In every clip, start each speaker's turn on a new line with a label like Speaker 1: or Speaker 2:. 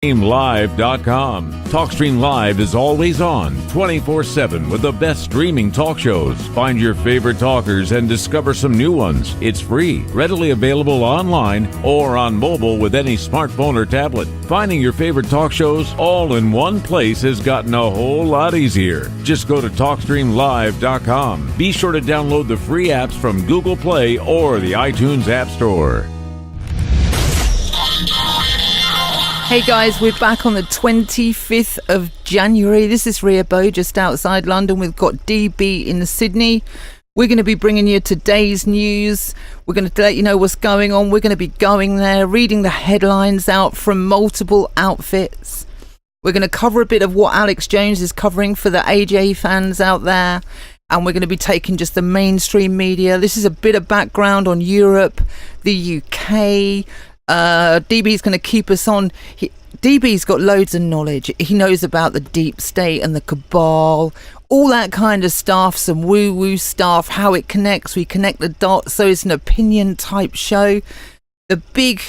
Speaker 1: TalkStreamLive.com. TalkStream Live is always on, 24/7 with the best streaming talk shows. Find your favorite talkers and discover some new ones. It's free, readily available online or on mobile with any smartphone or tablet. Finding your favorite talk shows all in one place has gotten a whole lot easier. Just go to TalkStreamLive.com. Be sure to download the free apps from Google Play or the iTunes App Store.
Speaker 2: Hey guys, we're back on the 25th of January. This is Ria Bow just outside London. We've got DB in Sydney. We're going to be bringing you today's news. We're going to let you know what's going on. We're going to be going there, reading the headlines out from multiple outfits. We're going to cover a bit of what Alex Jones is covering for the AJ fans out there. And we're going to be taking just the mainstream media. This is a bit of background on Europe, the UK. DB's going to keep us on. DB's got loads of knowledge. He knows about the deep state and the cabal, all that kind of stuff, some woo-woo stuff, how it connects. We connect the dots, so it's an opinion type show. The big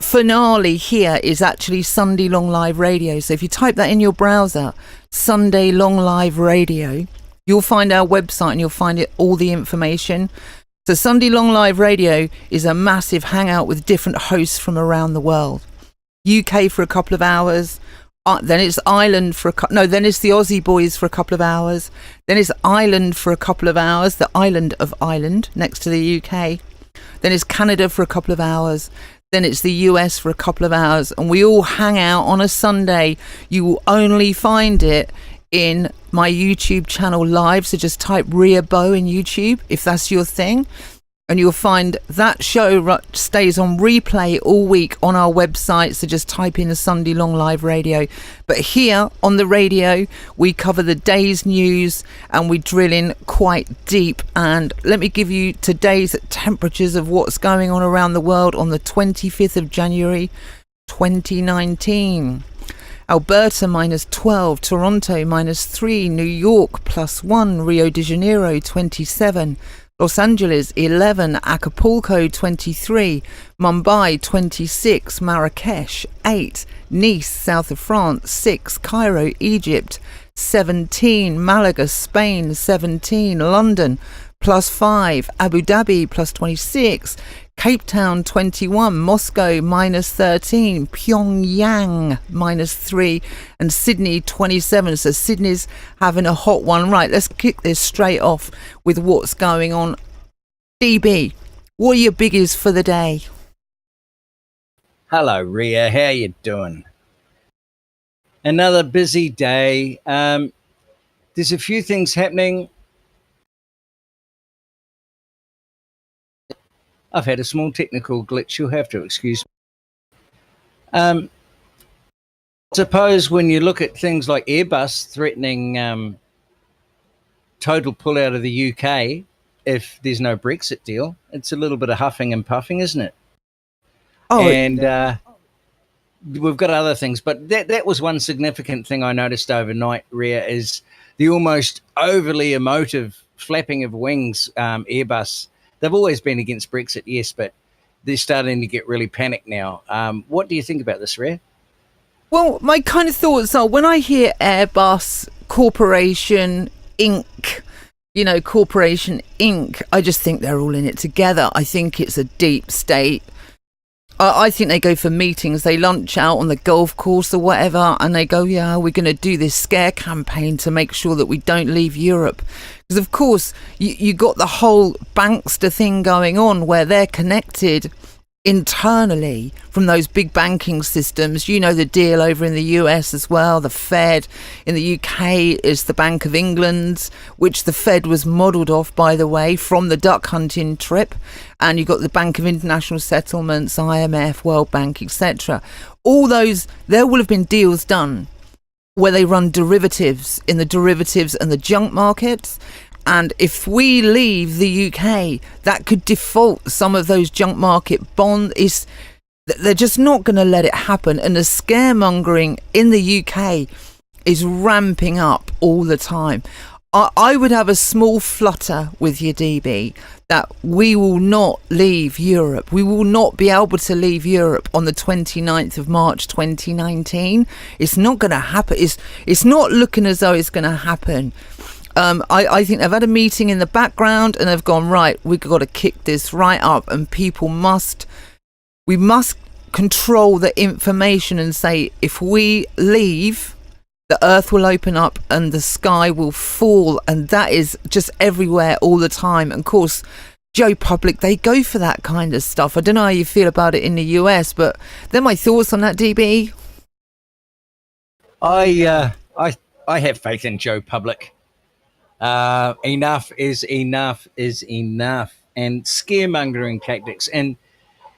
Speaker 2: finale here is actually Sunday Long Live Radio. So if you type that in your browser, Sunday Long Live Radio, you'll find our website and you'll find all the information. So Sunday Long Live Radio is a massive hangout with different hosts from around the world. UK for a couple of hours, then it's Ireland for then it's the Aussie boys for a couple of hours, then it's Ireland for a couple of hours, the island of Ireland next to the UK, then it's Canada for a couple of hours, then it's the US for a couple of hours, and we all hang out on a Sunday. You will only find it in my YouTube channel live, so just type Ria Bow in YouTube if that's your thing, and you'll find that show stays on replay all week on our website. So just type in Sunday Long Live Radio. But here on the radio we cover the day's news and we drill in quite deep. And let me give you today's temperatures of what's going on around the world on the 25th of January 2019. Alberta -12, Toronto -3, New York +1, Rio de Janeiro 27, Los Angeles 11, Acapulco 23, Mumbai 26, Marrakesh 8, Nice, south of France 6, Cairo, Egypt 17, Malaga, Spain 17, London +5, Abu Dhabi +26, Cape Town 21, Moscow -13, Pyongyang -3, and Sydney 27. So Sydney's having a hot one. Right, let's kick this straight off with what's going on. DB, what are your biggies for the day?
Speaker 3: Hello, Ria. How you doing? Another busy day. There's a few things happening. I've had a small technical glitch. You'll have to excuse me. Suppose when you look at things like Airbus threatening total pull out of the UK if there's no Brexit deal, it's a little bit of huffing and puffing, isn't it? Oh, and we've got other things, but that was one significant thing I noticed overnight, Ria, is the almost overly emotive flapping of wings. Airbus, they've always been against Brexit, yes, but they're starting to get really panicked now. What do you think about this, Ria?
Speaker 2: Well, my kind of thoughts are, when I hear Airbus Corporation Inc., Corporation Inc., I just think they're all in it together. I think it's a deep state. I think they go for meetings. They lunch out on the golf course or whatever, and they go, yeah, we're going to do this scare campaign to make sure that we don't leave Europe. Because, of course, you got the whole bankster thing going on where they're connected internally from those big banking systems. You know the deal over in the US as well. The Fed in the UK is the Bank of England, which the Fed was modelled off, by the way, from the duck hunting trip. And you've got the Bank of International Settlements, IMF, World Bank, etc. All those, there will have been deals done where they run derivatives in the derivatives and the junk markets. And if we leave the UK, that could default some of those junk market bonds. They're just not going to let it happen. And the scaremongering in the UK is ramping up all the time. I would have a small flutter with you, DB, that we will not leave Europe. We will not be able to leave Europe on the 29th of March 2019. It's not going to happen. It's not looking as though it's going to happen. I think they've had a meeting in the background and they've gone, right, we've got to kick this right up, and we must control the information and say, if we leave, the earth will open up and the sky will fall, and that is just everywhere all the time. And of course, Joe Public, they go for that kind of stuff. I don't know how you feel about it in the US, but they're my thoughts on that, DB.
Speaker 3: I have faith in Joe Public. Enough is enough is enough, and scaremongering tactics, and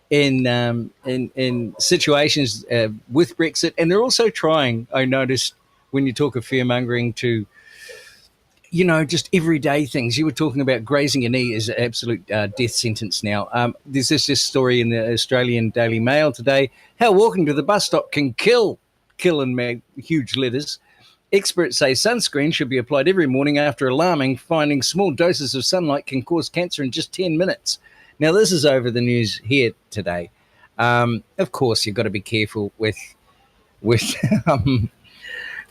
Speaker 3: in situations with Brexit, and they're also trying, I noticed, when you talk of fear-mongering, to, just everyday things. You were talking about grazing a knee is an absolute death sentence now. There's this story in the Australian Daily Mail today, how walking to the bus stop can kill in huge letters. Experts say sunscreen should be applied every morning after alarming finding small doses of sunlight can cause cancer in just 10 minutes. Now, this is over the news here today. Of course, you've got to be careful with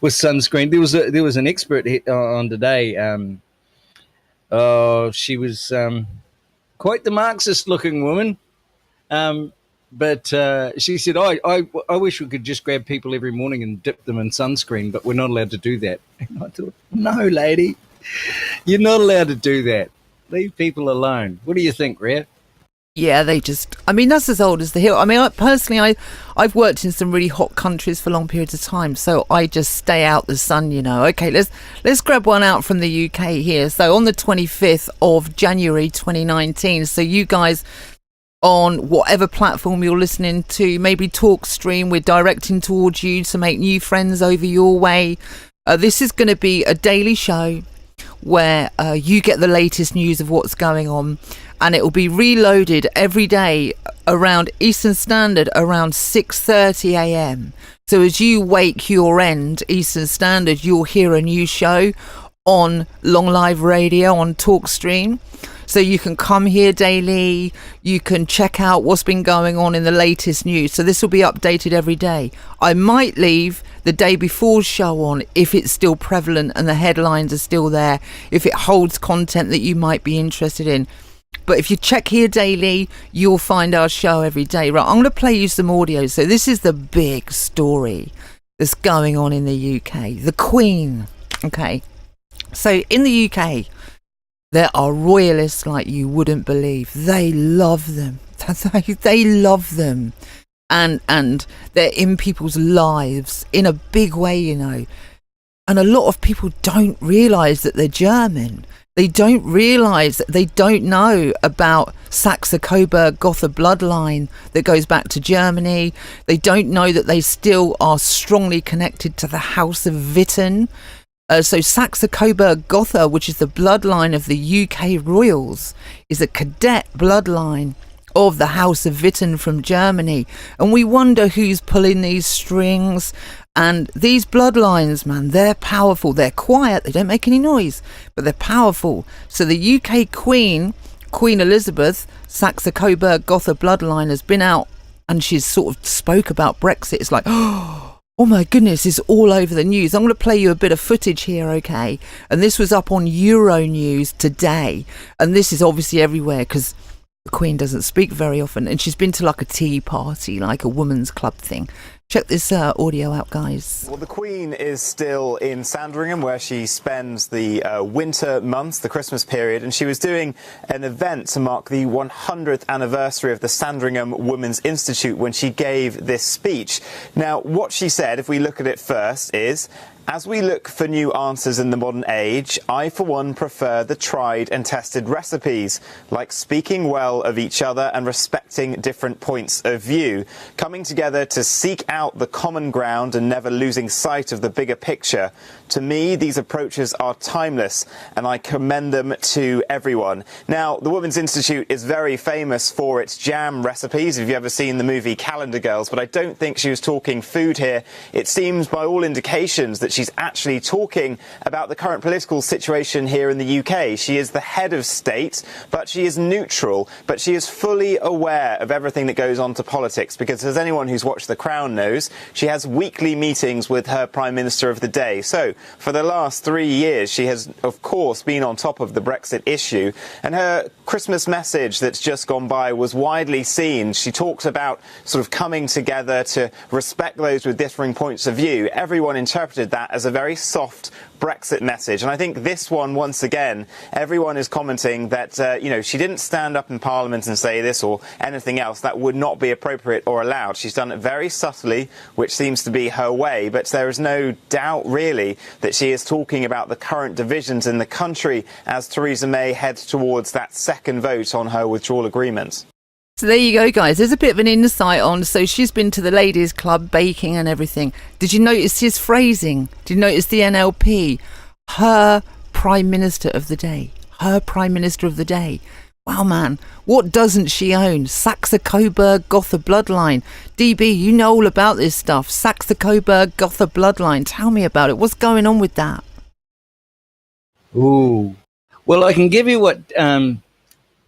Speaker 3: sunscreen. There was an expert on today. She was quite the Marxist-looking woman, but she said, "I wish we could just grab people every morning and dip them in sunscreen, but we're not allowed to do that." And I thought, no, lady, you're not allowed to do that. Leave people alone. What do you think, Rhea?
Speaker 2: Yeah, that's as old as the hill. I mean, I've worked in some really hot countries for long periods of time, so I just stay out the sun, Okay, let's grab one out from the UK here. So on the 25th of January 2019, so you guys on whatever platform you're listening to, maybe TalkStream, we're directing towards you to make new friends over your way. This is going to be a daily show where you get the latest news of what's going on, and it will be reloaded every day around Eastern Standard around 6:30 a.m. So as you wake your end Eastern Standard, you'll hear a new show on Long Live Radio on TalkStream. So you can come here daily, you can check out what's been going on in the latest news. So this will be updated every day. I might leave the day before show on if it's still prevalent and the headlines are still there, if it holds content that you might be interested in. But if you check here daily, you'll find our show every day. Right, I'm going to play you some audio. So this is the big story that's going on in the UK. The Queen. Okay. So in the UK, there are royalists like you wouldn't believe. They love them. They love them. And they're in people's lives in a big way, And a lot of people don't realise that they're German. They don't realise that they don't know about Saxe-Coburg-Gotha bloodline that goes back to Germany. They don't know that they still are strongly connected to the House of Witten. So Saxe-Coburg-Gotha, which is the bloodline of the UK royals, is a cadet bloodline of the House of Witten from Germany. And we wonder who's pulling these strings. And these bloodlines, man, they're powerful. They're quiet. They don't make any noise, but they're powerful. So the UK Queen Elizabeth, Saxe-Coburg-Gotha bloodline, has been out and she's sort of spoke about Brexit. It's like, oh my goodness, it's all over the news. I'm going to play you a bit of footage here, okay? And this was up on Euronews today. And this is obviously everywhere because the Queen doesn't speak very often. And she's been to like a tea party, like a women's club thing. Check this audio out, guys.
Speaker 4: Well, the Queen is still in Sandringham, where she spends the winter months, the Christmas period, and she was doing an event to mark the 100th anniversary of the Sandringham Women's Institute when she gave this speech. Now, what she said, if we look at it first, is, as we look for new answers in the modern age, I, for one, prefer the tried and tested recipes, like speaking well of each other and respecting different points of view, coming together to seek out the common ground and never losing sight of the bigger picture. To me, these approaches are timeless, and I commend them to everyone. Now, the Women's Institute is very famous for its jam recipes, if you've ever seen the movie Calendar Girls, but I don't think she was talking food here. It seems, by all indications, that she she's actually talking about the current political situation here in the UK. She is the head of state, but she is neutral, but she is fully aware of everything that goes on to politics, because as anyone who's watched The Crown knows, she has weekly meetings with her Prime Minister of the day. So for the last 3 years, she has, of course, been on top of the Brexit issue, and her Christmas message that's just gone by was widely seen. She talks about sort of coming together to respect those with differing points of view. Everyone interpreted that as a very soft Brexit message, and I think this one, once again, everyone is commenting that she didn't stand up in Parliament and say this or anything else that would not be appropriate or allowed. She's done it very subtly, which seems to be her way, but there is no doubt really that she is talking about the current divisions in the country as Theresa May heads towards that second vote on her withdrawal agreement.
Speaker 2: So there you go, guys. There's a bit of an insight on. So she's been to the ladies' club, baking and everything. Did you notice his phrasing? Did you notice the NLP? Her Prime Minister of the day. Her Prime Minister of the day. Wow, man. What doesn't she own? Saxe-Coburg Gotha bloodline. DB, you know all about this stuff. Saxe-Coburg Gotha bloodline. Tell me about it. What's going on with that?
Speaker 3: Ooh. Well, I can give you what...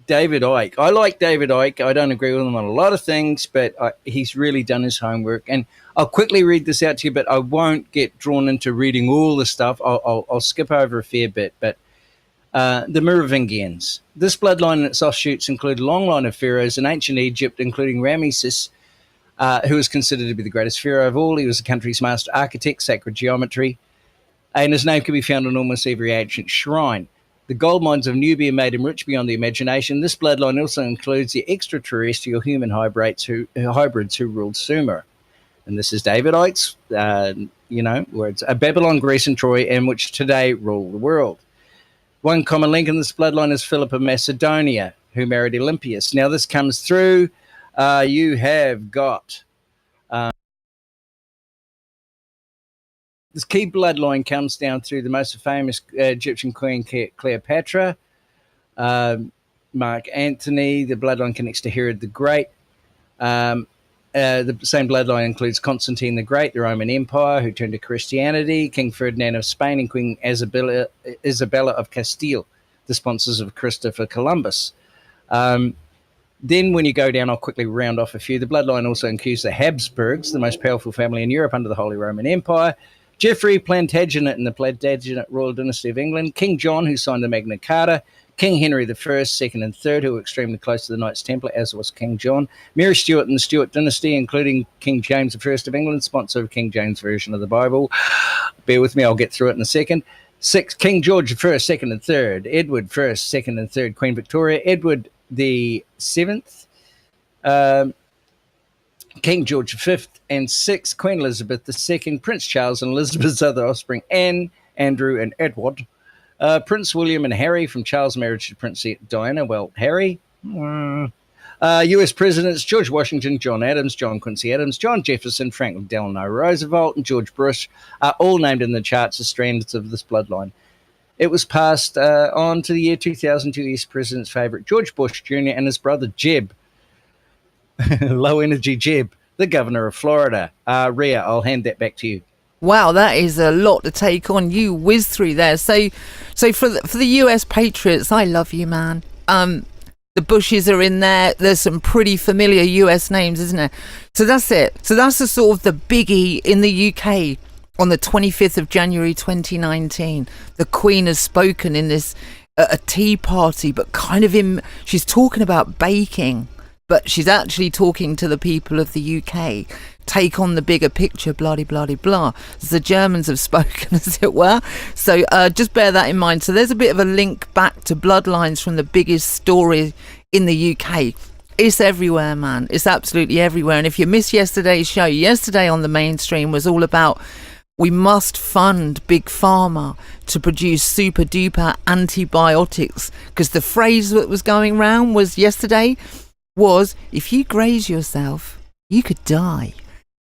Speaker 3: David Icke. I like David Icke. I don't agree with him on a lot of things, but he's really done his homework. And I'll quickly read this out to you, but I won't get drawn into reading all the stuff. I'll skip over a fair bit. But the Merovingians. This bloodline and its offshoots include a long line of pharaohs in ancient Egypt, including Ramesses, who is considered to be the greatest pharaoh of all. He was the country's master architect, sacred geometry, and his name can be found on almost every ancient shrine. The gold mines of Nubia made him rich beyond the imagination. This bloodline also includes the extraterrestrial human hybrids who ruled Sumer. And this is David Icke's, words. Babylon, Greece, and Troy, and which today rule the world. One common link in this bloodline is Philip of Macedonia, who married Olympias. Now, this comes through. You have got... This key bloodline comes down through the most famous Egyptian queen, Cleopatra, Mark Antony. The bloodline connects to Herod the Great. The same bloodline includes Constantine the Great, the Roman Empire, who turned to Christianity, King Ferdinand of Spain, and Queen Isabella of Castile, the sponsors of Christopher Columbus. Then when you go down, I'll quickly round off a few. The bloodline also includes the Habsburgs, the most powerful family in Europe under the Holy Roman Empire, Geoffrey Plantagenet in the Plantagenet Royal Dynasty of England, King John, who signed the Magna Carta, King Henry I, II, and III, who were extremely close to the Knights Templar, as was King John, Mary Stuart in the Stuart Dynasty, including King James I of England, sponsor of King James' version of the Bible. Bear with me, I'll get through it in a second. King George I, II, and III, Edward I, II, and III, Queen Victoria, Edward the Seventh, King George V and VI, Queen Elizabeth II, Prince Charles and Elizabeth's other offspring, Anne, Andrew, and Edward, Prince William and Harry from Charles' marriage to Princess Diana. Well, Harry. U.S. presidents George Washington, John Adams, John Quincy Adams, John Jefferson, Franklin Delano Roosevelt, and George Bush are all named in the charts as strands of this bloodline. It was passed on to the year 2000 to the U.S. president's favorite, George Bush Jr., and his brother Jeb. Low energy Jeb, the governor of Florida. Rhea, I'll hand that back to you.
Speaker 2: Wow, that is a lot to take on. You whiz through there. So for the US Patriots, I love you, man. The Bushes are in there. There's some pretty familiar US names, isn't there? So that's it. So that's the sort of the biggie in the UK on the 25th of January 2019. The Queen has spoken in this a tea party, but kind of she's talking about baking. But she's actually talking to the people of the UK. Take on the bigger picture, blah. The Germans have spoken, as it were. So just bear that in mind. So there's a bit of a link back to bloodlines from the biggest story in the UK. It's everywhere, man. It's absolutely everywhere. And if you missed yesterday's show, yesterday on the mainstream was all about we must fund Big Pharma to produce super duper antibiotics. Because the phrase that was going around was yesterday was, if you graze yourself, you could die.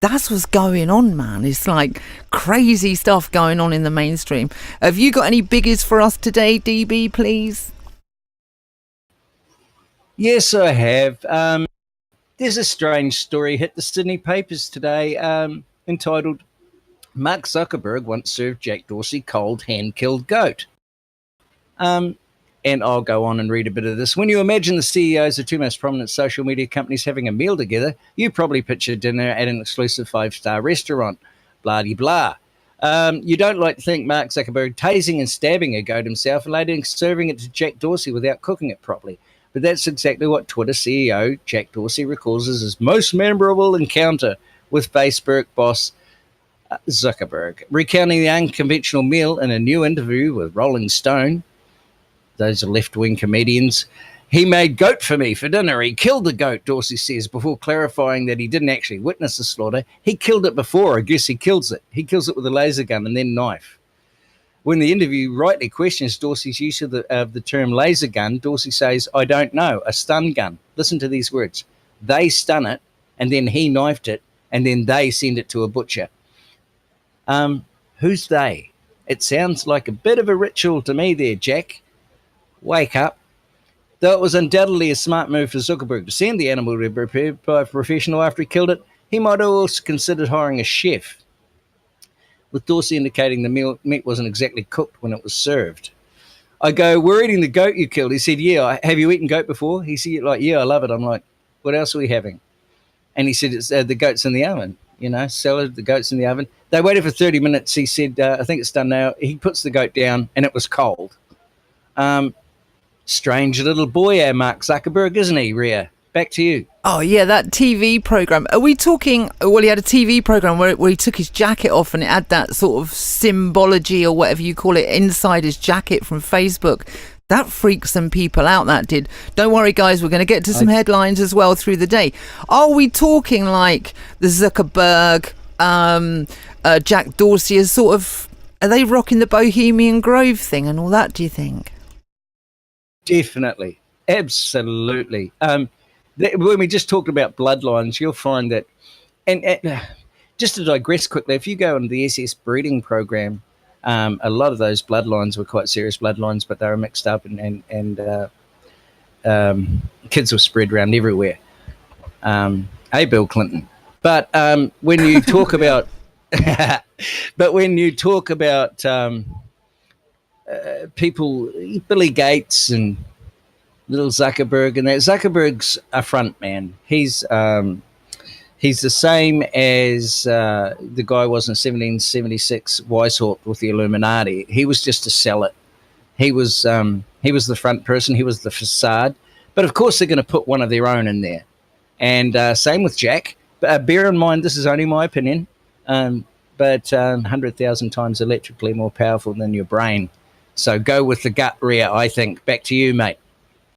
Speaker 2: That's what's going on, man. It's like crazy stuff going on in the mainstream. Have you got any biggies for us today, DB, please?
Speaker 3: Yes, I have. There's a strange story hit the Sydney papers today entitled, Mark Zuckerberg once served Jack Dorsey cold hand-killed goat. And I'll go on and read a bit of this. When you imagine the CEOs of two most prominent social media companies having a meal together, you probably picture dinner at an exclusive 5-star restaurant. Blah-de-blah. You don't like to think Mark Zuckerberg tasing and stabbing a goat himself and later serving it to Jack Dorsey without cooking it properly. But that's exactly what Twitter CEO Jack Dorsey recalls as his most memorable encounter with Facebook boss Zuckerberg. Recounting the unconventional meal in a new interview with Rolling Stone, those are left-wing comedians, he made goat for me for dinner. He killed the goat, Dorsey says, before clarifying that he didn't actually witness the slaughter. He killed it before. I guess he kills it. He kills it with a laser gun and then knife. When the interview rightly questions Dorsey's use of the term laser gun, Dorsey says, I don't know, a stun gun. Listen to these words. They stun it, and then he knifed it, and then they send it to a butcher. Who's they? It sounds like a bit of a ritual to me there, Jack. Wake up. Though it was undoubtedly a smart move for Zuckerberg to send the animal to be prepared by a professional after he killed it, he might have also considered hiring a chef, with Dorsey indicating the meat wasn't exactly cooked when it was served. I go, we're eating the goat you killed. He said, yeah, have you eaten goat before? He said, yeah, I love it. I'm like, what else are we having? And he said, it's the goat's in the oven, salad, the goat's in the oven. They waited for 30 minutes. He said, I think it's done now. He puts the goat down and it was cold. Strange little boy, Mark Zuckerberg, isn't he, Rhea? Back to you.
Speaker 2: Oh, yeah, that TV program. Are we talking? Well, he had a TV program where he took his jacket off and it had that sort of symbology or whatever you call it inside his jacket from Facebook. That freaked some people out, that did. Don't worry, guys, we're going to get to some headlines as well through the day. Are we talking like the Zuckerberg, Jack Dorsey is sort of, are they rocking the Bohemian Grove thing and all that, do you think?
Speaker 3: Definitely. Absolutely. When we just talked about bloodlines, you'll find that, and just to digress quickly, if you go on the SS breeding program, a lot of those bloodlines were quite serious bloodlines, but they were mixed up and kids were spread around everywhere. Bill Clinton. But when you talk about, people, Billy Gates and little Zuckerberg, and that Zuckerberg's a front man. He's the same as the guy was in 1776, Weishaupt with the Illuminati. He was just to sell it. He was the front person. He was the facade. But of course, they're going to put one of their own in there. And same with Jack. Bear in mind, this is only my opinion, but 100,000 times electrically more powerful than your brain. So go with the gut, Rhea, I think. Back to you, mate.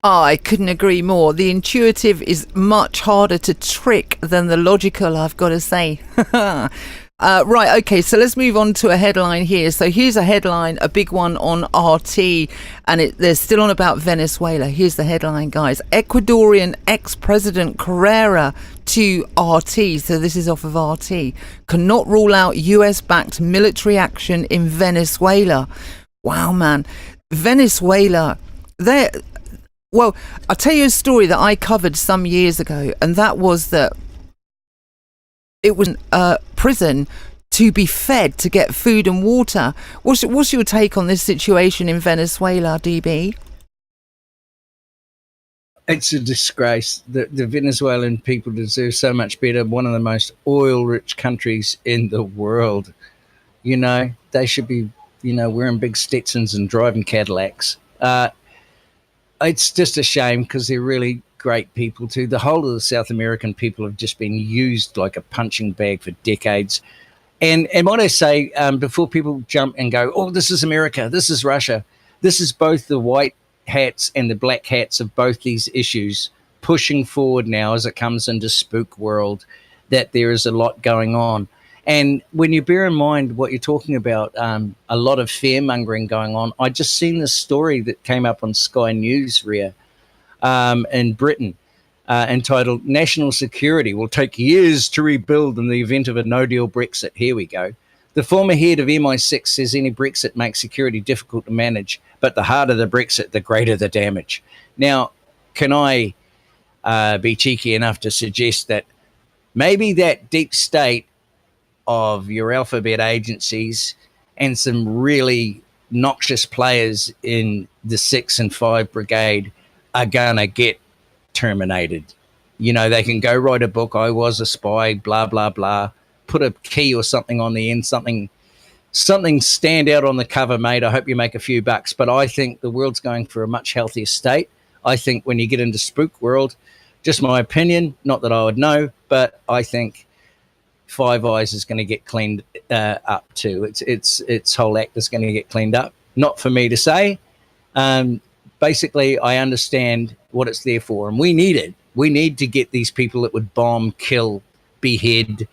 Speaker 2: Oh, I couldn't agree more. The intuitive is much harder to trick than the logical, I've got to say. Right, okay, so let's move on to a headline here. So here's a headline, a big one on RT, and they're still on about Venezuela. Here's the headline, guys. Ecuadorian ex-president Carrera to RT, so this is off of RT, cannot rule out US-backed military action in Venezuela. Wow, man. Venezuela, well, I'll tell you a story that I covered some years ago, and that was that it was a prison to be fed to get food and water. What's your take on this situation in Venezuela, DB?
Speaker 3: It's a disgrace. The Venezuelan people deserve so much better. One of the most oil-rich countries in the world. They should be, wearing big Stetsons and driving Cadillacs. It's just a shame because they're really great people too. The whole of the South American people have just been used like a punching bag for decades. And what I say, before people jump and go, oh, this is America, this is Russia, this is both the white hats and the black hats of both these issues pushing forward now as it comes into spook world, that there is a lot going on. And when you bear in mind what you're talking about, a lot of fear-mongering going on. I just seen this story that came up on Sky News, Rhea, in Britain, entitled National Security Will Take Years to Rebuild in the Event of a No-Deal Brexit. Here we go. The former head of MI6 says any Brexit makes security difficult to manage, but the harder the Brexit, the greater the damage. Now, can I be cheeky enough to suggest that maybe that deep state of your alphabet agencies and some really noxious players in the 6 and 5 Brigade are going to get terminated. You know, they can go write a book, I was a spy, blah, blah, blah, put a key or something on the end, something stand out on the cover, mate. I hope you make a few bucks. But I think the world's going for a much healthier state. I think when you get into spook world, just my opinion, not that I would know, but I think Five Eyes is going to get cleaned up too. Its whole act is going to get cleaned up. Not for me to say. Basically, I understand what it's there for, and we need it. We need to get these people that would bomb, kill, behead,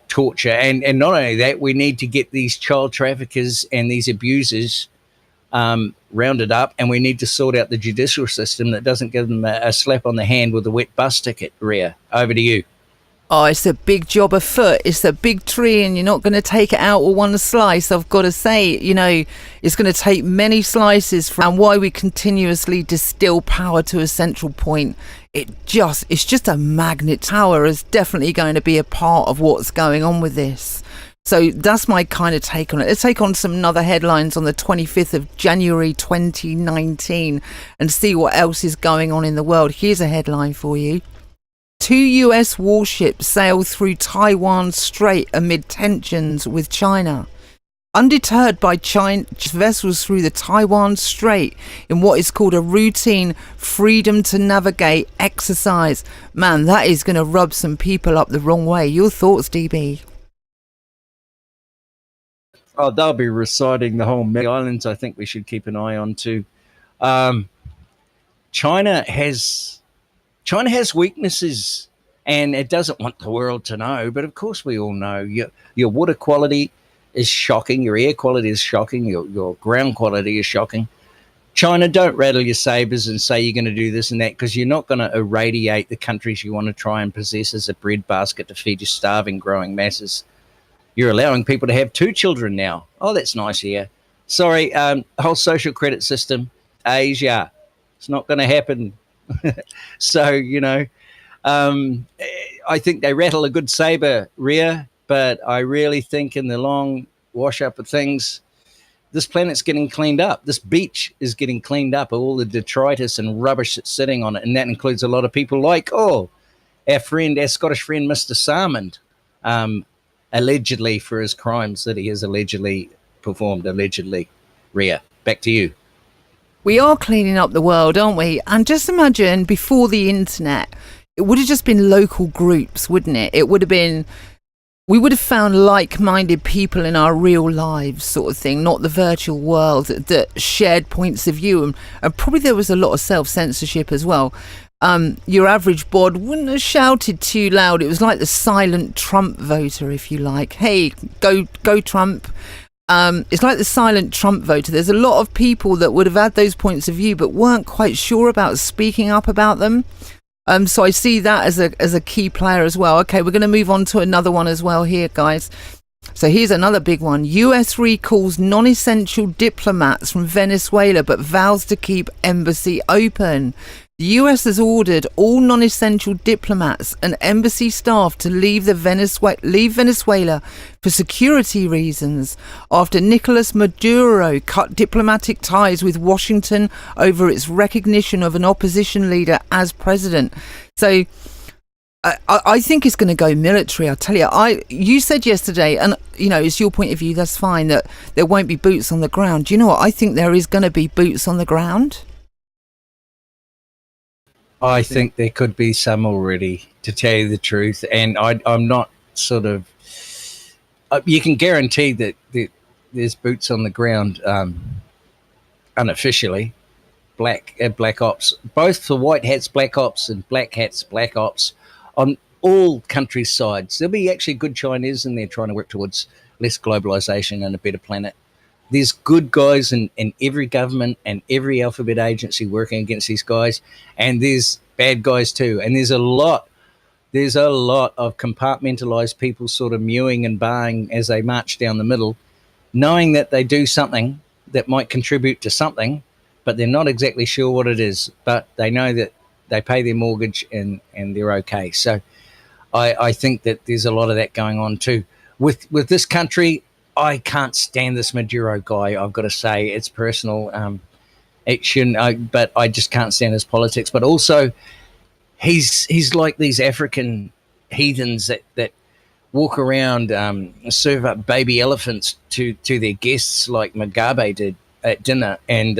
Speaker 3: torture, and not only that, we need to get these child traffickers and these abusers rounded up, and we need to sort out the judicial system that doesn't give them a slap on the hand with a wet bus ticket. Rhea, over to you.
Speaker 2: Oh, it's a big job afoot. It's a big tree and you're not going to take it out with one slice. I've got to say, you know, it's going to take many slices and why we continuously distill power to a central point. It's just a magnet. Power is definitely going to be a part of what's going on with this. So that's my kind of take on it. Let's take on some other headlines on the 25th of January 2019 and see what else is going on in the world. Here's a headline for you. 2 US warships sail through Taiwan Strait amid tensions with China. Undeterred by Chinese vessels through the Taiwan Strait in what is called a routine freedom to navigate exercise. Man, that is going to rub some people up the wrong way. Your thoughts, DB?
Speaker 3: Oh, they'll be reciting the whole islands. I think we should keep an eye on too. China has weaknesses, and it doesn't want the world to know. But of course, we all know your water quality is shocking, your air quality is shocking, your ground quality is shocking. China, don't rattle your sabers and say you're going to do this and that, because you're not going to irradiate the countries you want to try and possess as a breadbasket to feed your starving, growing masses. You're allowing people to have 2 children now. Oh, that's nice here. Sorry, the whole social credit system, Asia, it's not going to happen. So, you know, I think they rattle a good saber, Rhea, but I really think in the long wash up of things, this planet's getting cleaned up. This beach is getting cleaned up, all the detritus and rubbish that's sitting on it. And that includes a lot of people like, our Scottish friend, Mr. Salmond, allegedly for his crimes that he has allegedly performed, Rhea, back to you.
Speaker 2: We are cleaning up the world, aren't we? And just imagine before the internet, it would have just been local groups, wouldn't it? We would have found like-minded people in our real lives sort of thing, not the virtual world that shared points of view. And probably there was a lot of self-censorship as well. Your average bod wouldn't have shouted too loud. It was like the silent Trump voter, if you like. Hey, go Trump. It's like the silent Trump voter. There's a lot of people that would have had those points of view but weren't quite sure about speaking up about them. So I see that as a key player as well. Okay, we're going to move on to another one as well here, guys. So here's another big one. US recalls non-essential diplomats from Venezuela but vows to keep embassy open. The US has ordered all non-essential diplomats and embassy staff to leave Venezuela for security reasons after Nicolas Maduro cut diplomatic ties with Washington over its recognition of an opposition leader as president. So I think it's going to go military. I tell you, you said yesterday, and you know, it's your point of view, that's fine, that there won't be boots on the ground. Do you know what? I think there is going to be boots on the ground.
Speaker 3: I think there could be some already, to tell you the truth. And I'm not sort of... you can guarantee that there's boots on the ground unofficially. Black ops, both for white hats, black ops, and black hats, black ops, on all countries' sides. There'll be actually good Chinese in there trying to work towards less globalization and a better planet. There's good guys in every government and every alphabet agency working against these guys, and there's bad guys too. And there's a lot of compartmentalized people sort of mewing and baaing as they march down the middle, knowing that they do something that might contribute to something, but they're not exactly sure what it is, but they know that they pay their mortgage and they're okay. So I think that there's a lot of that going on too. With this country, I can't stand this Maduro guy. I've got to say, it's personal. It shouldn't, but I just can't stand his politics. But also, he's like these African heathens that walk around, serve up baby elephants to their guests, like Mugabe did at dinner, and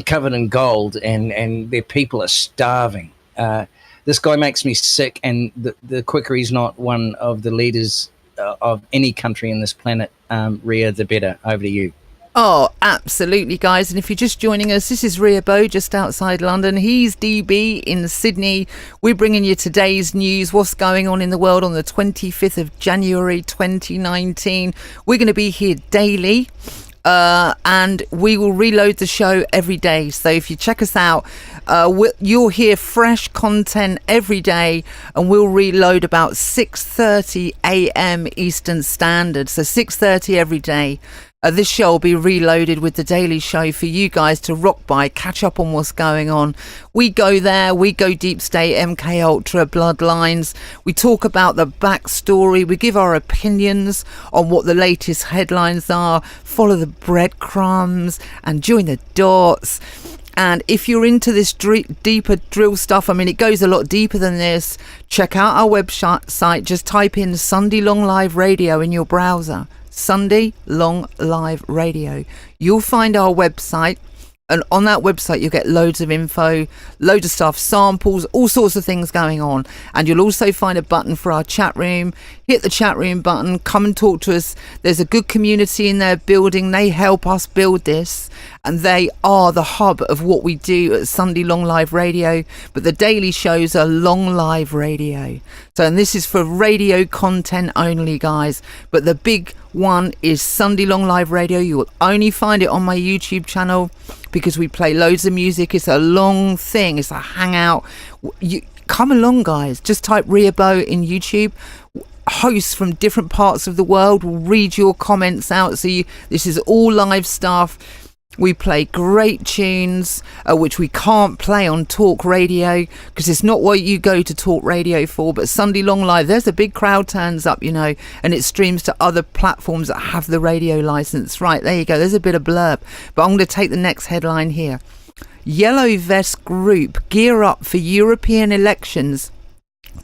Speaker 3: covered in gold, and their people are starving. This guy makes me sick, and the quicker he's not one of the leaders of any country in this planet, Ria, the better. Over to you.
Speaker 2: Oh, absolutely, guys. And if you're just joining us, this is Ria Bow, just outside London. He's DB in Sydney. We're bringing you today's news, what's going on in the world on the 25th of January 2019. We're going to be here daily. And we will reload the show every day. So if you check us out, you'll hear fresh content every day, and we'll reload about 6:30 a.m. Eastern Standard. So 6:30 every day. This show will be reloaded with the Daily Show for you guys to rock by, catch up on what's going on. We go there, we go deep state, MK Ultra, bloodlines. We talk about the backstory. We give our opinions on what the latest headlines are. Follow the breadcrumbs and join the dots. And if you're into this deeper drill stuff, I mean, it goes a lot deeper than this. Check out our website. Just type in Sunday Long Live Radio in your browser. Sunday Long Live Radio. You'll find our website, and on that website you'll get loads of info, loads of stuff, samples, all sorts of things going on. And you'll also find a button for our chat room. Hit the chat room button, come and talk to us. There's a good community in there building. They help us build this, and they are the hub of what we do at Sunday Long Live Radio. But the daily shows are Long Live Radio. So, and this is for radio content only, guys. But the big one is Sunday Long Live Radio. You will only find it on my YouTube channel because we play loads of music. It's a long thing. It's a hangout. You come along, guys. Just type Ria Bow in YouTube. Hosts from different parts of the world will read your comments out. So this is all live stuff. We play great tunes, which we can't play on Talk Radio because it's not what you go to Talk Radio for. But Sunday Long Live, there's a big crowd turns up, you know, and it streams to other platforms that have the radio license. Right, there you go. There's a bit of blurb. But I'm going to take the next headline here. Yellow Vest Group gear up for European elections.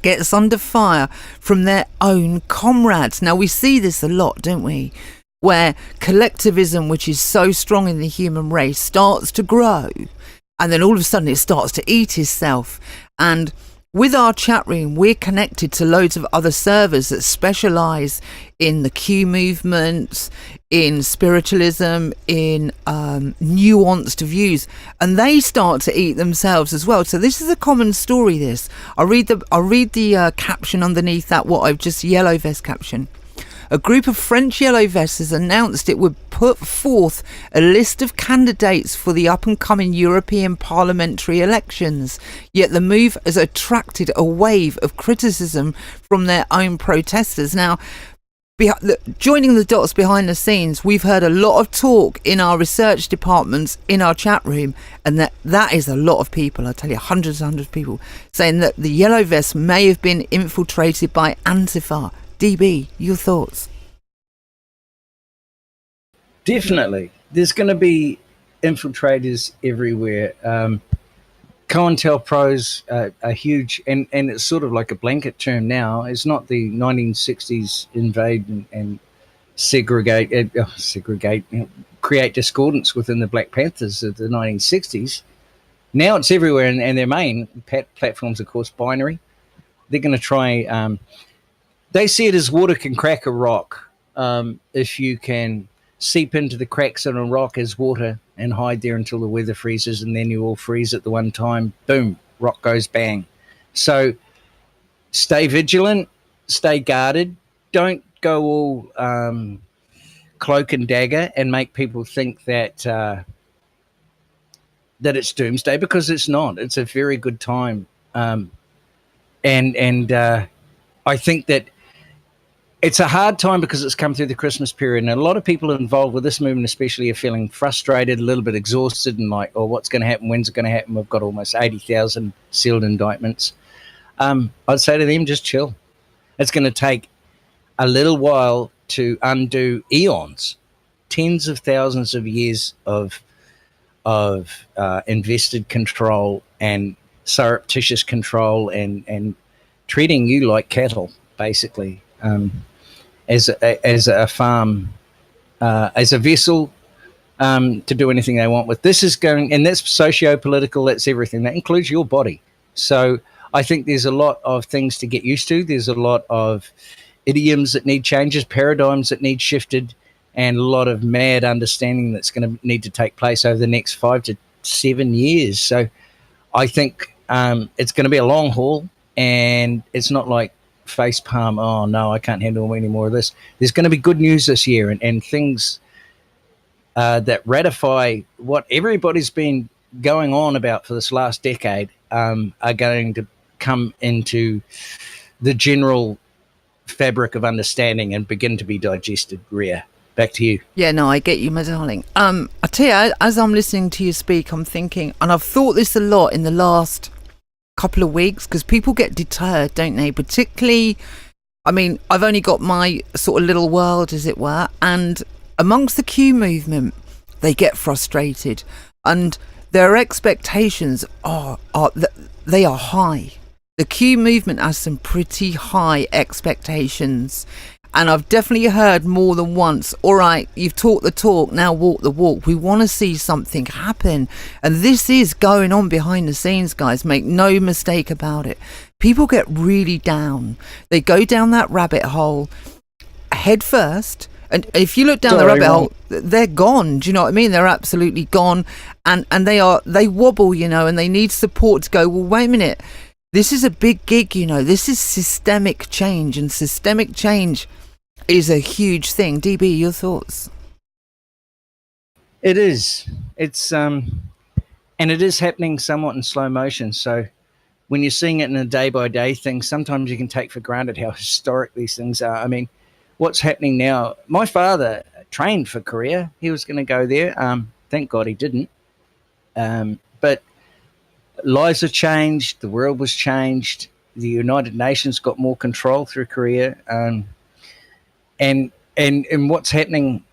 Speaker 2: Gets under fire from their own comrades. Now, we see this a lot, don't we? Where collectivism, which is so strong in the human race, starts to grow, and then all of a sudden it starts to eat itself. And with our chat room, we're connected to loads of other servers that specialize in the Q movement, in spiritualism, in nuanced views, and they start to eat themselves as well. So this is a common story. This I'll read the caption underneath that. What I've just yellow vest caption. A group of French yellow vests has announced it would put forth a list of candidates for the up-and-coming European parliamentary elections. Yet the move has attracted a wave of criticism from their own protesters. Now, joining the dots behind the scenes, we've heard a lot of talk in our research departments, in our chat room, and that is a lot of people, I tell you, hundreds and hundreds of people, saying that the yellow vests may have been infiltrated by Antifa. DB, your thoughts?
Speaker 3: Definitely. There's going to be infiltrators everywhere. COINTELPRO's are huge, and it's sort of like a blanket term now. It's not the 1960s invade and segregate, create discordance within the Black Panthers of the 1960s. Now it's everywhere, and their main platforms, of course, binary. They're going to try... They see it as water can crack a rock. If you can seep into the cracks in a rock as water and hide there until the weather freezes, and then you all freeze at the one time, boom, rock goes bang. So stay vigilant, stay guarded. Don't go all cloak and dagger and make people think that that it's doomsday, because it's not. It's a very good time. And I think that it's a hard time because it's come through the Christmas period, and a lot of people involved with this movement especially are feeling frustrated, a little bit exhausted, and like, oh, what's going to happen? When's it going to happen? We've got almost 80,000 sealed indictments. I'd say to them, just chill. It's going to take a little while to undo eons, tens of thousands of years of invested control and surreptitious control and treating you like cattle, basically, as a farm, as a vessel to do anything they want with. This is going, and that's socio-political, that's everything. That includes your body. So I think there's a lot of things to get used to. There's a lot of idioms that need changes, paradigms that need shifted, and a lot of mad understanding that's going to need to take place over the next 5 to 7 years. So I think it's going to be a long haul, and it's not like face palm, oh no, I can't handle any more of this. There's going to be good news this year, and things that ratify what everybody's been going on about for this last decade are going to come into the general fabric of understanding and begin to be digested. Rhea, back to you.
Speaker 2: Yeah, no, I get you, my darling. I tell you, as I'm listening to you speak, I'm thinking, and I've thought this a lot in the last couple of weeks, because people get deterred, don't they? Particularly, I mean, I've only got my sort of little world, as it were, and amongst the Q movement, they get frustrated, and their expectations they are high. The Q movement has some pretty high expectations. And I've definitely heard more than once, all right, you've talked the talk, now walk the walk. We want to see something happen. And this is going on behind the scenes, guys. Make no mistake about it. People get really down. They go down that rabbit hole head first. And if you look down the rabbit hole, they're gone. Do you know what I mean? They're absolutely gone. And they wobble, and they need support to go, well, wait a minute. This is a big gig, this is systemic change, and systemic change is a huge thing. DB, your thoughts?
Speaker 3: It is. It's and it is happening somewhat in slow motion. So when you're seeing it in a day-by-day thing, sometimes you can take for granted how historic these things are. I mean, what's happening now? My father trained for Korea. He was going to go there. Thank God he didn't. But lives have changed. The world was changed. The United Nations got more control through Korea. And what's happening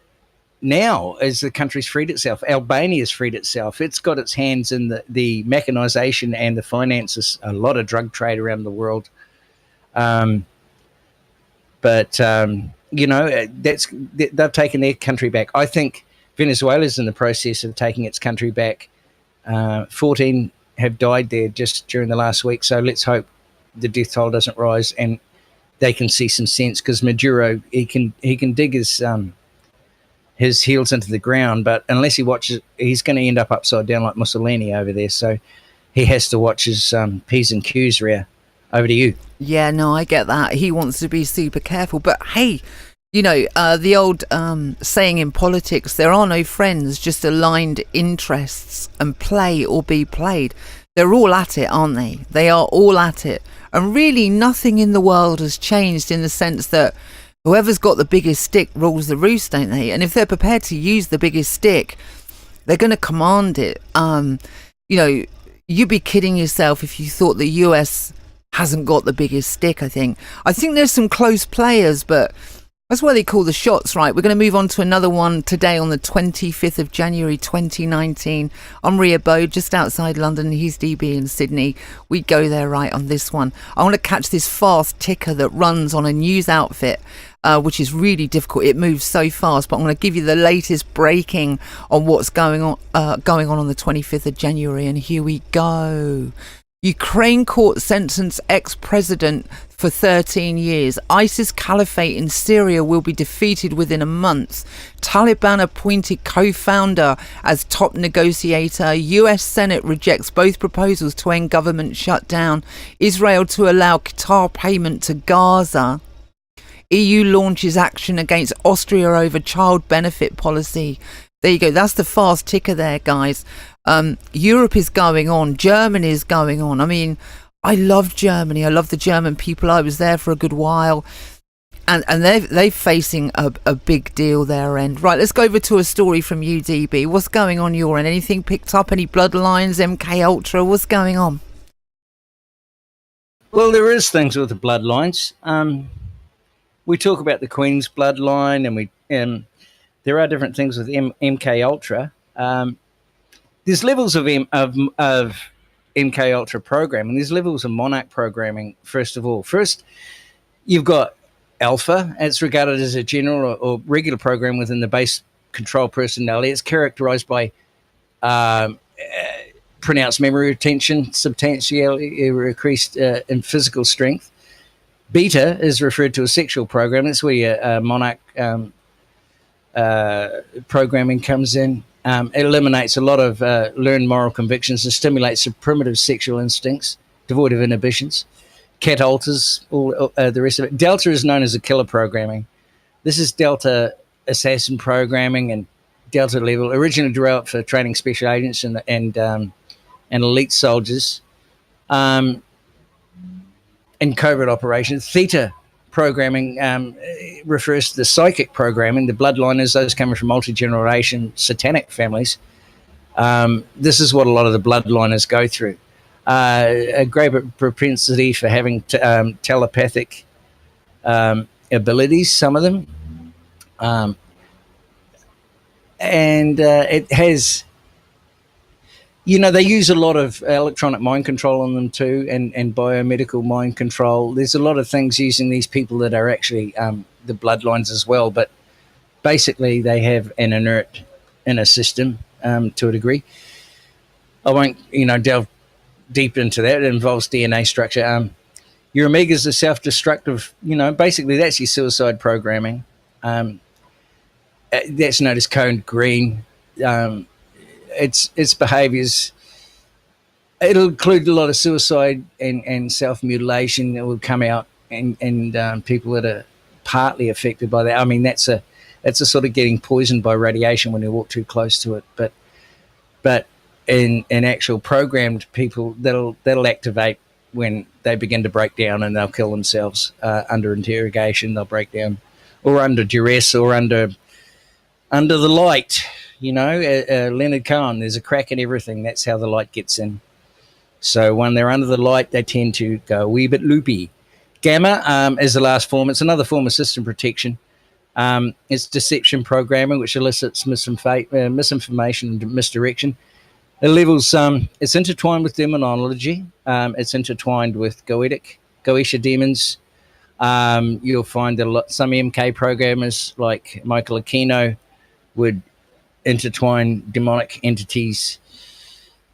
Speaker 3: now is the country's freed itself. Albania's freed itself. It's got its hands in the mechanization and the finances, a lot of drug trade around the world. They've taken their country back. I think Venezuela's in the process of taking its country back. 14 have died there just during the last week. So let's hope the death toll doesn't rise and they can see some sense, because Maduro, he can dig his heels into the ground, but unless he watches, he's going to end up upside down like Mussolini over there. So he has to watch his P's and Q's. Rhea, over to you.
Speaker 2: Yeah, no, I get that. He wants to be super careful, but hey, the old saying in politics, there are no friends, just aligned interests, and play or be played. They're all at it, aren't they? They are all at it. And really nothing in the world has changed, in the sense that whoever's got the biggest stick rules the roost, don't they? And if they're prepared to use the biggest stick, they're going to command it. You'd be kidding yourself if you thought the US hasn't got the biggest stick, I think. I think there's some close players, but that's why they call the shots, right? We're going to move on to another one today on the 25th of January 2019. I'm Rhea Bode, just outside London. He's DB in Sydney. We go there right on this one. I want to catch this fast ticker that runs on a news outfit, which is really difficult. It moves so fast, but I'm going to give you the latest breaking on what's going on the 25th of January. And here we go. Ukraine court sentenced ex-president for 13 years. ISIS caliphate in Syria will be defeated within a month. Taliban appointed co-founder as top negotiator. US Senate rejects both proposals to end government shutdown. Israel to allow Qatar payment to Gaza. EU launches action against Austria over child benefit policy. There you go. That's the fast ticker there, guys. Europe is going on. Germany is going on. I mean, I love Germany. I love the German people. I was there for a good while. And they're facing a big deal their end. Right, let's go over to a story from UDB. What's going on your end? Anything picked up? Any bloodlines, MK Ultra? What's going on?
Speaker 3: Well, there is things with the bloodlines. We talk about the Queen's bloodline, and there are different things with MK Ultra. There's levels of MK Ultra programming. There's levels of Monarch programming. First of all, you've got Alpha. It's regarded as a general or regular program within the base control personality. It's characterized by pronounced memory retention, substantially increased in physical strength. Beta is referred to as sexual program. That's where your Monarch programming comes in. It eliminates a lot of learned moral convictions and stimulates the primitive sexual instincts, devoid of inhibitions. Cat alters all the rest of it. Delta is known as a killer programming. This is Delta assassin programming and Delta level, originally developed for training special agents and elite soldiers, and covert operations. Theta programming refers to the psychic programming. The bloodliners, those coming from multi-generation satanic families. This is what a lot of the bloodliners go through. A great propensity for having telepathic abilities, some of them. And it has... they use a lot of electronic mind control on them too, and biomedical mind control. There's a lot of things using these people that are actually the bloodlines as well, but basically they have an inert inner system to a degree. I won't, delve deep into that. It involves DNA structure. Your Omega's a self-destructive, basically that's your suicide programming. That's known as code green. Its behaviours, it'll include a lot of suicide and self-mutilation that will come out, and people that are partly affected by that. I mean, that's a sort of getting poisoned by radiation when you walk too close to it. But in actual programmed people, that'll activate when they begin to break down, and they'll kill themselves under interrogation. They'll break down, or under duress, or under the light. Leonard Cohen, there's a crack in everything. That's how the light gets in. So when they're under the light, they tend to go a wee bit loopy. Gamma is the last form. It's another form of system protection. It's deception programming, which elicits misinformation and misdirection. It levels, it's intertwined with demonology. It's intertwined with Goetia demons. You'll find that some MK programmers like Michael Aquino would intertwine demonic entities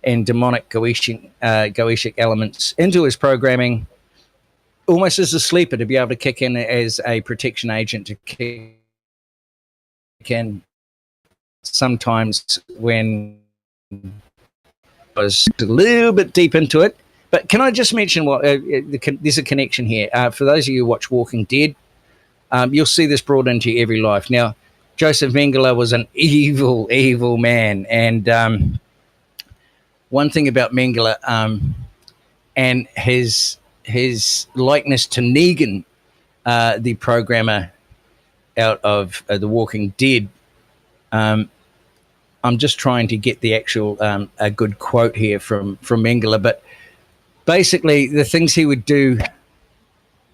Speaker 3: and demonic Goetic elements into his programming, almost as a sleeper, to be able to kick in as a protection agent, to kick in sometimes when I was a little bit deep into it. But can I just mention there's a connection here. For those of you who watch Walking Dead, you'll see this brought into every life. Now, Joseph Mengele was an evil, evil man. And one thing about Mengele and his likeness to Negan, the programmer out of The Walking Dead, I'm just trying to get the actual a good quote here from Mengele. But basically, the things he would do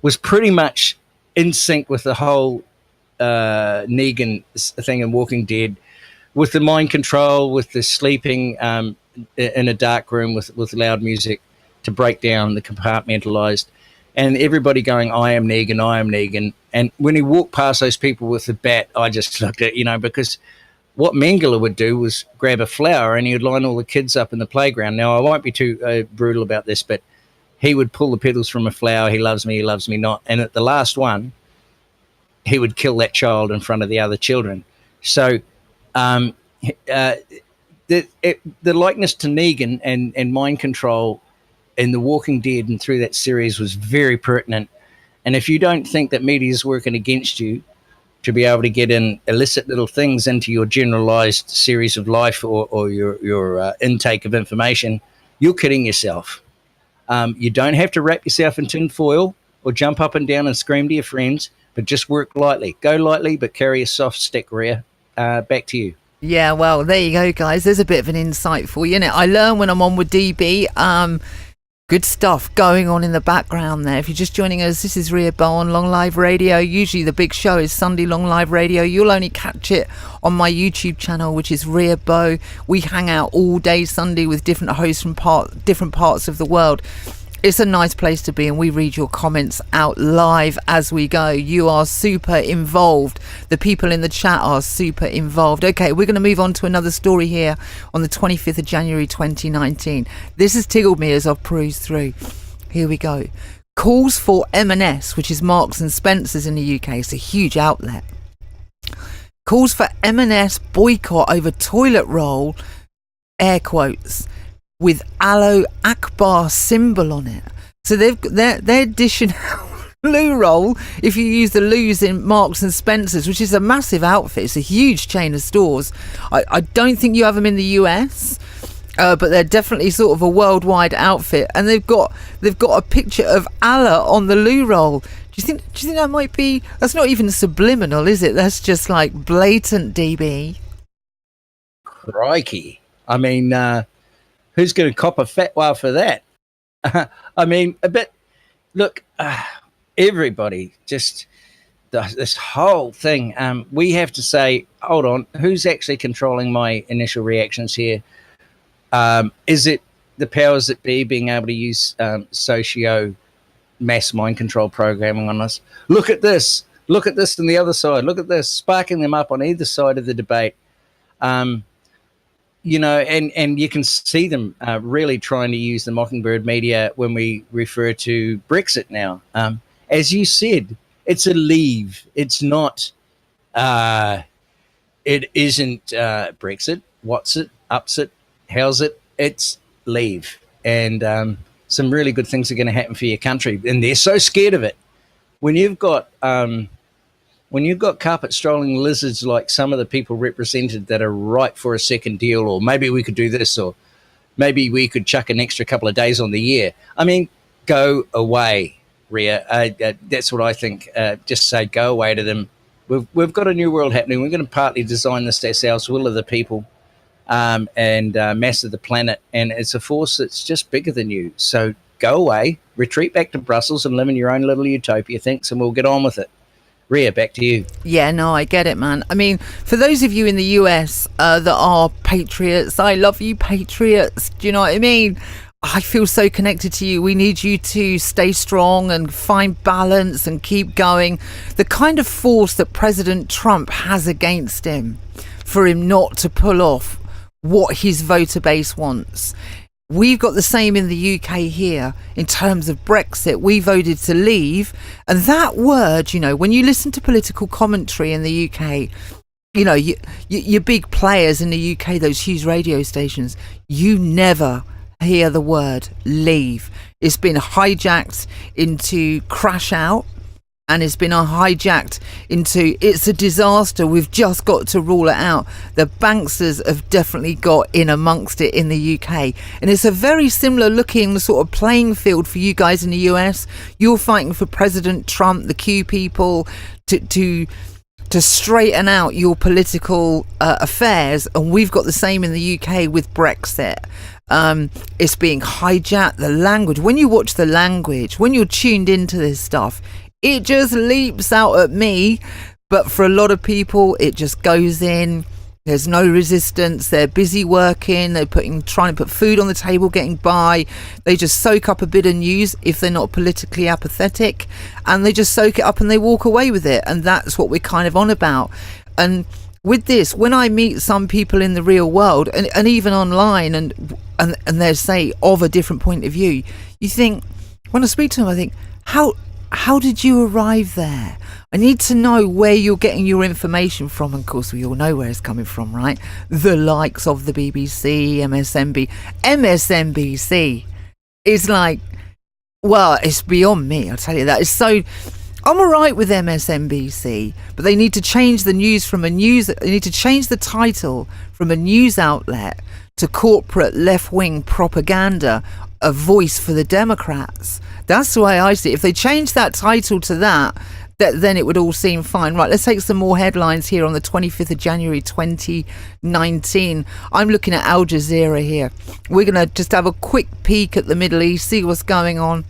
Speaker 3: was pretty much in sync with the whole Negan thing in Walking Dead, with the mind control, with the sleeping in a dark room with loud music to break down the compartmentalized, and everybody going, I am Negan. And when he walked past those people with the bat, I just looked at, because what Mengele would do was grab a flower and he would line all the kids up in the playground. Now, I won't be too brutal about this, but he would pull the petals from a flower. He loves me not. And at the last one, he would kill that child in front of the other children. So the likeness to Negan and mind control in The Walking Dead and through that series was very pertinent. And if you don't think that media is working against you to be able to get in illicit little things into your generalized series of life or your intake of information, you're kidding yourself. You don't have to wrap yourself in tin foil or jump up and down and scream to your friends, but just work lightly. Go lightly, but carry a soft stick, Rhea. Back to you.
Speaker 2: Yeah, well, there you go, guys. There's a bit of an insight for you, innit? I learn when I'm on with DB. Good stuff going on in the background there. If you're just joining us, this is Ria Bow on Long Live Radio. Usually the big show is Sunday Long Live Radio. You'll only catch it on my YouTube channel, which is Ria Bow. We hang out all day Sunday with different hosts from different parts of the world. It's a nice place to be, and we read your comments out live as we go. You are super involved. The people in the chat are super involved. Okay, we're going to move on to another story here on the 25th of January 2019. This has tickled me as I've perused through. Here we go. Calls for M&S, which is Marks and Spencer's in the UK. It's a huge outlet. Calls for M&S boycott over toilet roll, air quotes, with Aloe Akbar symbol on it. So they're dishing out loo roll if you use the loos in Marks and Spencer's, which is a massive outfit. It's a huge chain of stores. I don't think you have them in the US, but they're definitely sort of a worldwide outfit, and they've got a picture of Allah on the loo roll. Do you think that might be? That's not even subliminal, is it? That's just like blatant, DB.
Speaker 3: Crikey! I mean, who's going to cop a fatwa for that? I mean, a bit. Look, everybody, just this whole thing. We have to say, hold on, who's actually controlling my initial reactions here? Is it the powers that be being able to use socio mass mind control programming on us? Look at this on the other side. Look at this, sparking them up on either side of the debate. You know, and you can see them really trying to use the Mockingbird media when we refer to Brexit now. As you said, it's a leave. It's not, it isn't Brexit. What's it? Ups it? How's it? It's leave. And some really good things are going to happen for your country. And they're so scared of it. When you've got carpet strolling lizards like some of the people represented that are ripe for a second deal, or maybe we could do this, or maybe we could chuck an extra couple of days on the year. I mean, go away, Ria. That's what I think. Just say go away to them. We've got a new world happening. We're going to partly design this ourselves, will of the people, and mass of the planet. And it's a force that's just bigger than you. So go away, retreat back to Brussels and live in your own little utopia, thanks, and we'll get on with it. Ria, back to you.
Speaker 2: Yeah, no, I get it, man. I mean, for those of you in the US that are patriots, I love you, patriots. Do you know what I mean? I feel so connected to you. We need you to stay strong and find balance and keep going. The kind of force that President Trump has against him, for him not to pull off what his voter base wants. We've got the same in the UK here in terms of Brexit. We voted to leave. And that word, you know, when you listen to political commentary in the UK, you know, your big players in the UK, those huge radio stations, you never hear the word leave. It's been hijacked into crash out. And it's been hijacked into it's a disaster. We've just got to rule it out. The banksters have definitely got in amongst it in the UK. And it's a very similar looking sort of playing field for you guys in the US. You're fighting for President Trump, the Q people, to straighten out your political affairs. And we've got the same in the UK with Brexit. It's being hijacked. The language, when you watch the language, when you're tuned into this stuff, it just leaps out at me, but for a lot of people, it just goes in. There's no resistance. They're busy working. They're trying to put food on the table, getting by. They just soak up a bit of news if they're not politically apathetic, and they just soak it up and they walk away with it. And that's what we're kind of on about. And with this, when I meet some people in the real world and even online, and they say of a different point of view, you think, when I speak to them, I think, how did you arrive there? I need to know where you're getting your information from. And of course, we all know where it's coming from, right? The likes of the BBC, MSNBC is like, well, it's beyond me, I'll tell you that. It's so, I'm all right with MSNBC, but they need to change the news they need to change the title from a news outlet to corporate left-wing propaganda, a voice for the Democrats. That's the way I see it. If they change that title to that, then it would all seem fine. Right, let's take some more headlines here on the 25th of January 2019. I'm looking at Al Jazeera here. We're going to just have a quick peek at the Middle East, see what's going on.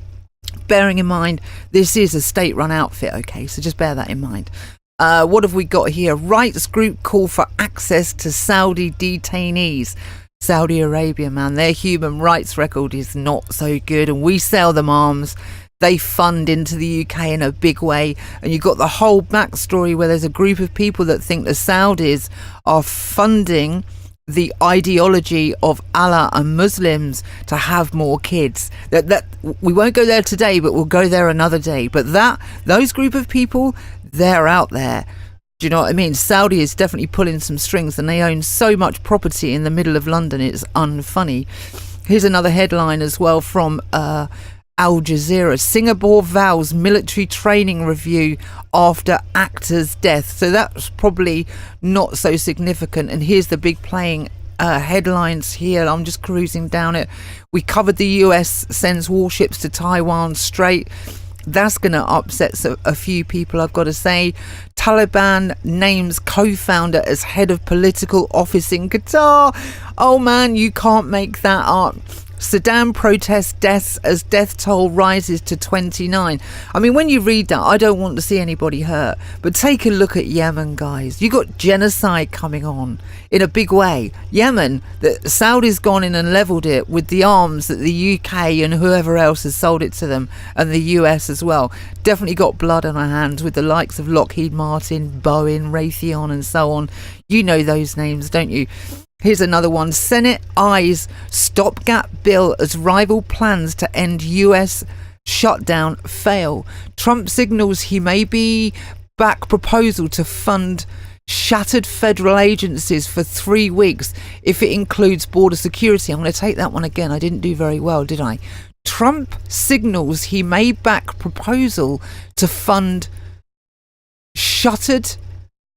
Speaker 2: Bearing in mind, this is a state-run outfit, okay, so just bear that in mind. What have we got here? Rights group call for access to Saudi detainees. Saudi Arabia, man, their human rights record is not so good, and we sell them arms. They fund into the UK in a big way, and you've got the whole backstory where there's a group of people that think the Saudis are funding the ideology of Allah and Muslims to have more kids. That we won't go there today, but we'll go there another day. But those group of people, they're out there. Do you know what I mean? Saudi is definitely pulling some strings, and they own so much property in the middle of London, it's unfunny. Here's another headline as well from Al Jazeera. Singapore vows military training review after actor's death. So that's probably not so significant. And here's the big playing headlines here. I'm just cruising down it. We covered the US sends warships to Taiwan Strait. That's going to upset a few people, I've got to say. Taliban names co-founder as head of political office in Qatar. Oh man, you can't make that up. Sudan protests deaths as death toll rises to 29. I mean, when you read that, I don't want to see anybody hurt. But take a look at Yemen, guys. You got genocide coming on in a big way. Yemen, the Saudi's gone in and levelled it with the arms that the UK and whoever else has sold it to them, and the US as well. Definitely got blood on our hands with the likes of Lockheed Martin, Boeing, Raytheon and so on. You know those names, don't you? Here's another one. Senate eyes stopgap bill as rival plans to end US shutdown fail. Trump signals he may be back proposal to fund shattered federal agencies for 3 weeks if it includes border security. I'm going to take that one again. I didn't do very well, did I? Trump signals he may back proposal to fund shuttered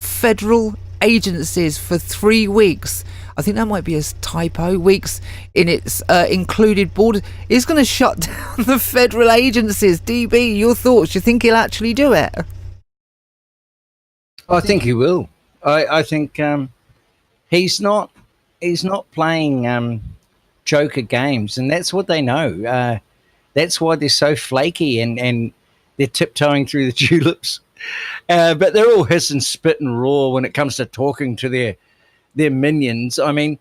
Speaker 2: federal agencies for 3 weeks. I think that might be a typo. Weeks in its included border. It's going to shut down the federal agencies. DB, your thoughts? Do you think he'll actually do it?
Speaker 3: I think he will. I think he's not playing joker games, and that's what they know. That's why they're so flaky and they're tiptoeing through the tulips. But they're all hiss and spit and roar when it comes to talking to their minions. I mean,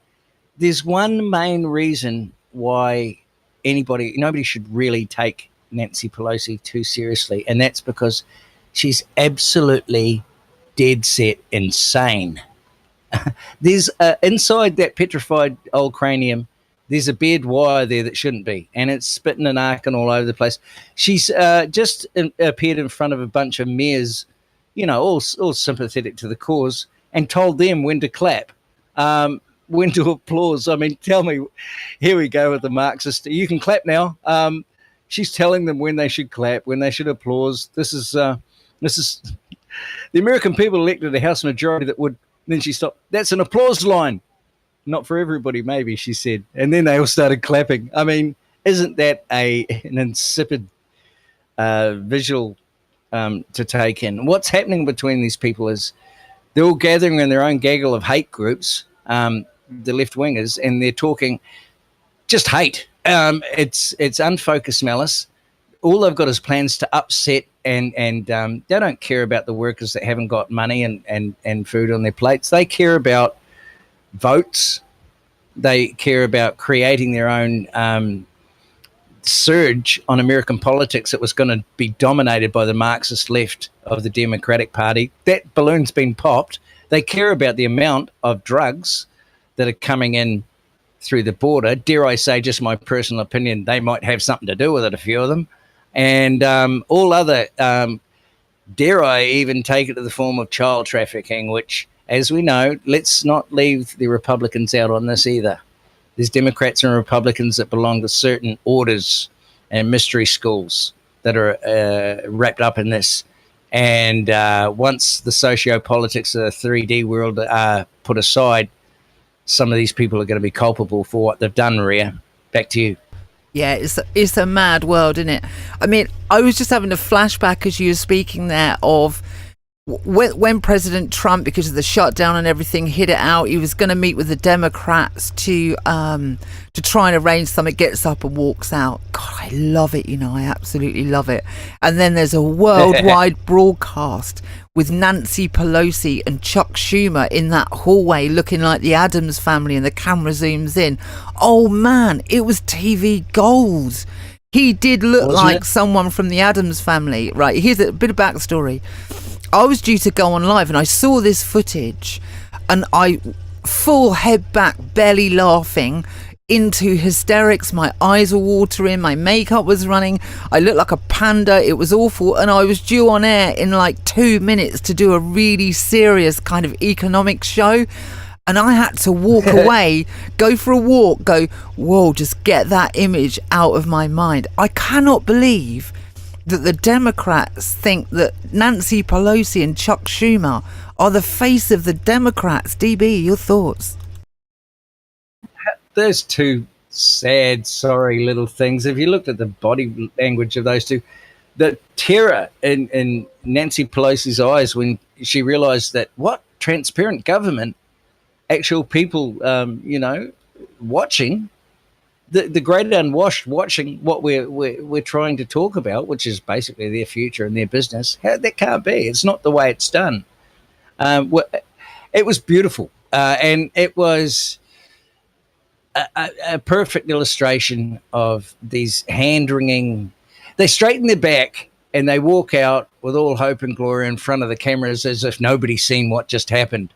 Speaker 3: there's one main reason why nobody should really take Nancy Pelosi too seriously, and that's because she's absolutely dead set insane. There's inside that petrified old cranium, there's a barbed wire there that shouldn't be, and it's spitting and arcing all over the place. She's just appeared in front of a bunch of mayors, all sympathetic to the cause, and told them when to clap. When to applause. I mean, tell me, here we go with the Marxist. You can clap now. She's telling them when they should clap, when they should applause. This is the American people elected a House majority that would. Then she stopped. That's an applause line. Not for everybody, maybe, she said. And then they all started clapping. I mean, isn't that an insipid visual to take in? What's happening between these people is they're all gathering in their own gaggle of hate groups, the left-wingers, and they're talking just hate. It's unfocused malice. All they've got is plans to upset, and they don't care about the workers that haven't got money and food on their plates. They care about votes. They care about creating their own surge on American politics that was going to be dominated by the Marxist left of the Democratic Party. That balloon's been popped. They care about the amount of drugs that are coming in through the border. Dare I say, just my personal opinion, they might have something to do with it, a few of them. And all other, dare I even take it to the form of child trafficking, which, as we know, let's not leave the Republicans out on this either. There's Democrats and Republicans that belong to certain orders and mystery schools that are wrapped up in this. And once the socio-politics of the 3D world are put aside, some of these people are going to be culpable for what they've done, Maria. Back to you.
Speaker 2: Yeah, it's a mad world, isn't it? I mean, I was just having a flashback as you were speaking there of when President Trump, because of the shutdown and everything, hit it out. He was going to meet with the Democrats to try and arrange something. Gets up and walks out. God, I love it. I absolutely love it. And then there's a worldwide broadcast with Nancy Pelosi and Chuck Schumer in that hallway looking like the Addams Family, and the camera zooms in. Oh man, it was TV gold. He did look like someone from the Addams Family. Right, here's a bit of backstory. I was due to go on live and I saw this footage, and I full head back, belly laughing, into hysterics. My eyes were watering, my makeup was running, I looked like a panda. It was awful, and I was due on air in like 2 minutes to do a really serious kind of economic show, and I had to walk away, go for a walk, go, whoa, just get that image out of my mind. I cannot believe that the Democrats think that Nancy Pelosi and Chuck Schumer are the face of the Democrats. DB, your thoughts?
Speaker 3: There's two sad, sorry little things. If you looked at the body language of those two, the terror in Nancy Pelosi's eyes when she realized that transparent government, actual people, watching, the great unwashed watching what we're trying to talk about, which is basically their future and their business. That can't be. It's not the way it's done. It was beautiful, and it was a perfect illustration of these hand-wringing. They straighten their back and they walk out with all hope and glory in front of the cameras as if nobody's seen what just happened.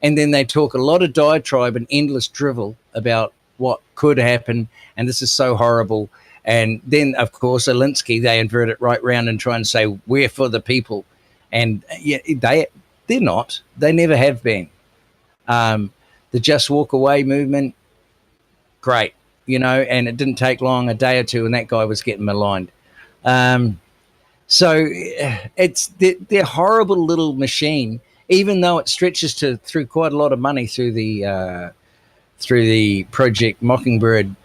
Speaker 3: And then they talk a lot of diatribe and endless drivel about what could happen, and this is so horrible. And then, of course, Alinsky, they invert it right round and try and say, we're for the people. And they're not. They never have been. The Just Walk Away movement, great, and it didn't take long, a day or two, and that guy was getting maligned. So they're horrible little machine, even though it stretches through quite a lot of money through the Project Mockingbird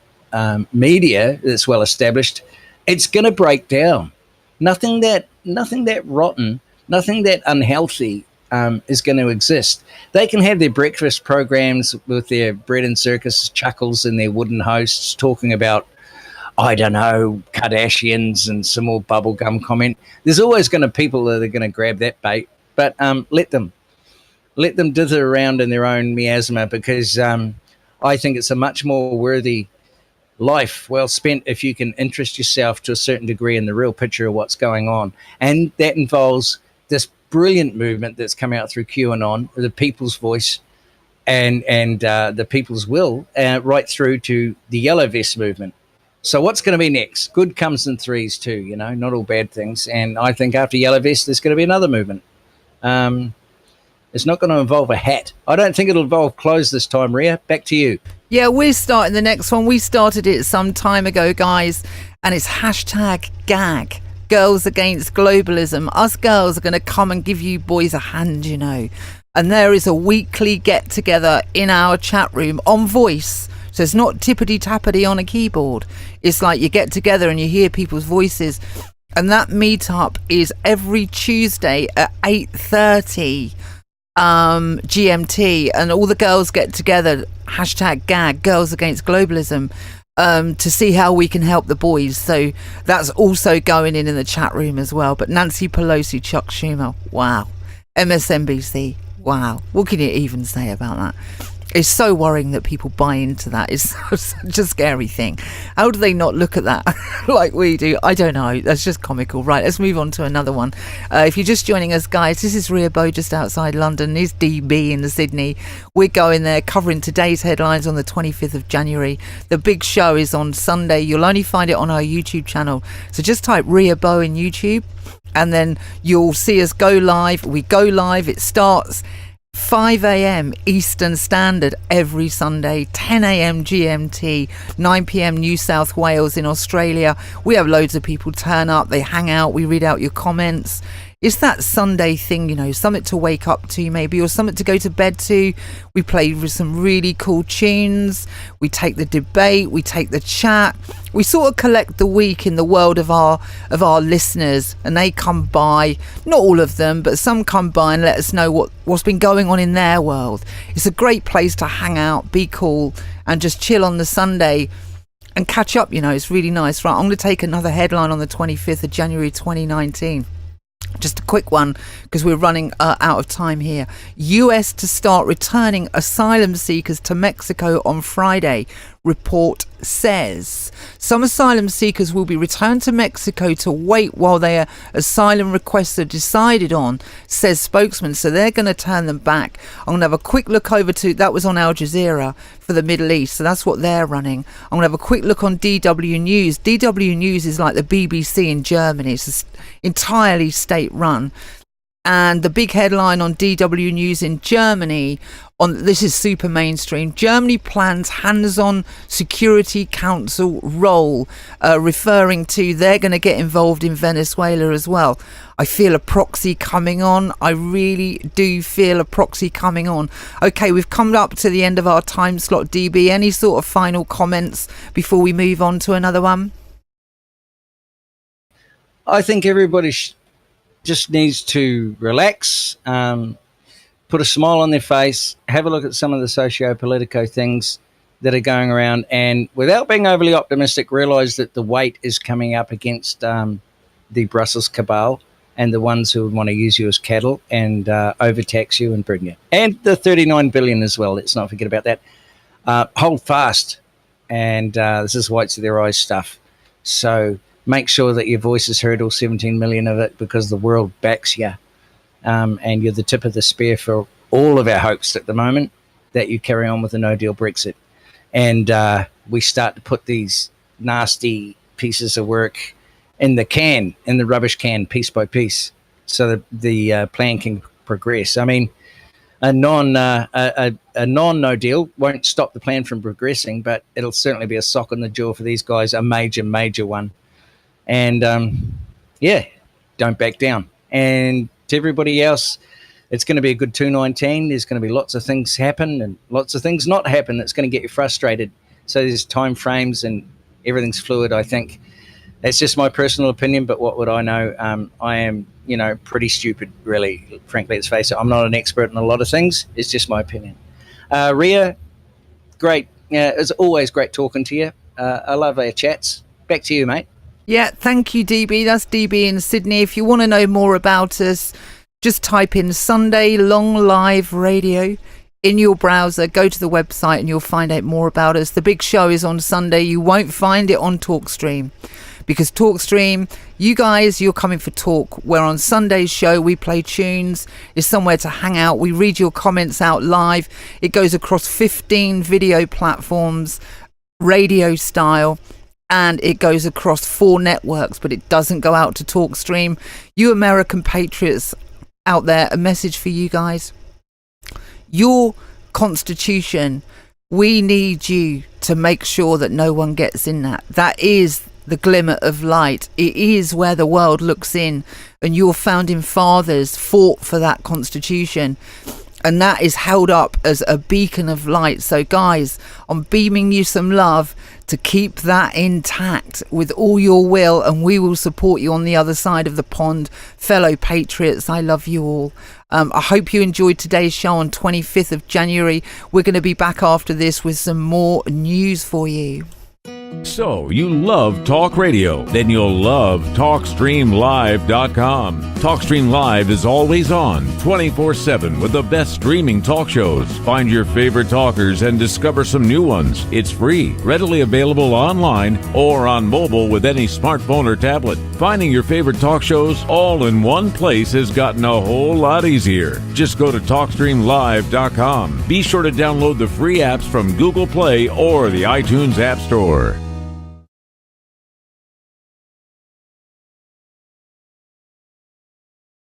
Speaker 3: media that's well established. It's going to break down. Nothing that rotten, nothing that unhealthy is going to exist. They can have their breakfast programs with their bread and circus chuckles and their wooden hosts talking about, I don't know, Kardashians and some more bubblegum comment. There's always going to people that are going to grab that bait, but let them dither around in their own miasma, because I think it's a much more worthy life well spent if you can interest yourself to a certain degree in the real picture of what's going on. And that involves this brilliant movement that's come out through QAnon, the people's voice and the people's will, right through to the Yellow Vest movement. So what's going to be next? Good comes in threes too, not all bad things. And I think after Yellow Vest, there's going to be another movement. It's not going to involve a hat. I don't think it'll involve clothes this time, Rhea. Back to you.
Speaker 2: Yeah, we're starting the next one. We started it some time ago, guys, and it's #gag. Girls Against Globalism. Us girls are going to come and give you boys a hand, And there is a weekly get-together in our chat room on voice. So it's not tippity-tappity on a keyboard. It's like you get together and you hear people's voices. And that meetup is every Tuesday at 8:30 GMT, and all the girls get together, #gag, Girls Against Globalism, to see how we can help the boys. So that's also going in the chat room as well. But Nancy Pelosi, Chuck Schumer, wow. MSNBC, wow. What can you even say about that? It's so worrying that people buy into that. It's such a scary thing. How do they not look at that like we do? I don't know. That's just comical. Right, let's move on to another one. If you're just joining us, guys, this is Rhea Bow just outside London. This is DB in Sydney. We're going there covering today's headlines on the 25th of January. The big show is on Sunday. You'll only find it on our YouTube channel. So just type Rhea Bow in YouTube and then you'll see us go live. We go live. It starts 5 a.m. Eastern Standard every Sunday, 10 a.m. GMT, 9 p.m. New South Wales in Australia. We have loads of people turn up, they hang out, we read out your comments. It's that Sunday thing, you know, something to wake up to maybe, or something to go to bed to. We play with some really cool tunes. We take the debate, we take the chat. We sort of collect the week in the world of our listeners, and they come by, not all of them, but some come by and let us know what's been going on in their world. It's a great place to hang out, be cool, and just chill on the Sunday and catch up, you know. It's really nice. Right, I'm going to take another headline on the 25th of January 2019. Just a quick one, because we're running out of time here. US to start returning asylum seekers to Mexico on Friday, report says. Some asylum seekers will be returned to Mexico to wait while their asylum requests are decided on, says spokesman. So they're going to turn them back. I'm going to have a quick look over to, that was on Al Jazeera for the Middle East, so that's what they're running. I'm going to have a quick look on DW News. DW News is like the BBC in Germany. It's entirely state run. And the big headline on DW News in Germany, this is super mainstream, Germany plans hands-on Security Council role, referring to they're going to get involved in Venezuela as well. I feel a proxy coming on. I really do feel a proxy coming on. Okay, we've come up to the end of our time slot, DB. Any sort of final comments before we move on to another one?
Speaker 3: I think everybody just needs to relax, put a smile on their face, have a look at some of the socio-politico things that are going around, and without being overly optimistic, realise that the weight is coming up against the Brussels cabal and the ones who want to use you as cattle and overtax you and bring you. And the 39 billion as well, let's not forget about that. Hold fast, and this is whites of their eyes stuff. So make sure that your voice is heard, all 17 million of it, because the world backs you. And you're the tip of the spear for all of our hopes at the moment that you carry on with a no-deal Brexit. And we start to put these nasty pieces of work in the rubbish can, piece by piece, so that the plan can progress. I mean, a non-no deal won't stop the plan from progressing, but it'll certainly be a sock in the jaw for these guys, a major one. And don't back down. And to everybody else, it's going to be a good 2019. There's going to be lots of things happen and lots of things not happen that's going to get you frustrated. So there's time frames and everything's fluid, I think. That's just my personal opinion, but what would I know? I am, pretty stupid, really, frankly, let's face it. I'm not an expert in a lot of things. It's just my opinion. Ria, great. It's always great talking to you. I love our chats. Back to you, mate.
Speaker 2: Yeah, thank you, DB. That's DB in Sydney. If you want to know more about us, just type in Sunday Long Live Radio in your browser. Go to the website and you'll find out more about us. The big show is on Sunday. You won't find it on TalkStream, because TalkStream, you guys, you're coming for talk. Where on Sunday's show, we play tunes. It's somewhere to hang out. We read your comments out live. It goes across 15 video platforms, radio style. And it goes across 4 networks, but it doesn't go out to TalkStream. You American patriots out there, a message for you guys. Your Constitution, we need you to make sure that no one gets in that. That is the glimmer of light. It is where the world looks in, and your founding fathers fought for that Constitution. And that is held up as a beacon of light. So guys, I'm beaming you some love to keep that intact with all your will, and we will support you on the other side of the pond. Fellow patriots, I love you all. I hope you enjoyed today's show on 25th of January. We're going to be back after this with some more news for you.
Speaker 1: So, you love talk radio? Then you'll love TalkStreamLive.com. TalkStream Live is always on, 24/7, with the best streaming talk shows. Find your favorite talkers and discover some new ones. It's free, readily available online or on mobile with any smartphone or tablet. Finding your favorite talk shows all in one place has gotten a whole lot easier. Just go to TalkStreamLive.com. Be sure to download the free apps from Google Play or the iTunes App Store.